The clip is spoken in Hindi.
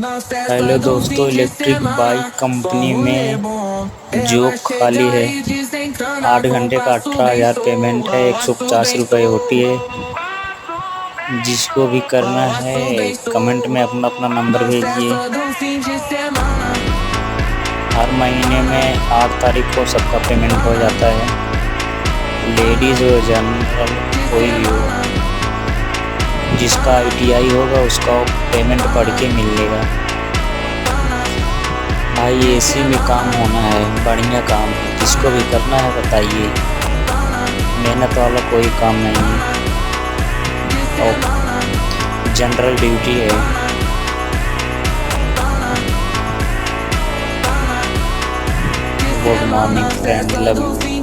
हेलो दोस्तों, इलेक्ट्रिक बाइक कंपनी में जॉब खाली है। 8 घंटे का 18,000 पेमेंट है। 150 रुपये होती है। जिसको भी करना है कमेंट में अपना अपना नंबर भेजिए। हर महीने में 8 तारीख को सबका पेमेंट हो जाता है। लेडीज़ हो जनरल कोई भी हो, जिसका ITI होगा उसका पेमेंट पढ़ के मिलेगा। भाई AC में काम होना है, बढ़िया काम है। जिसको भी करना है बताइए, मेहनत वाला कोई काम नहीं है और जनरल ड्यूटी है। Good morning friend, love you.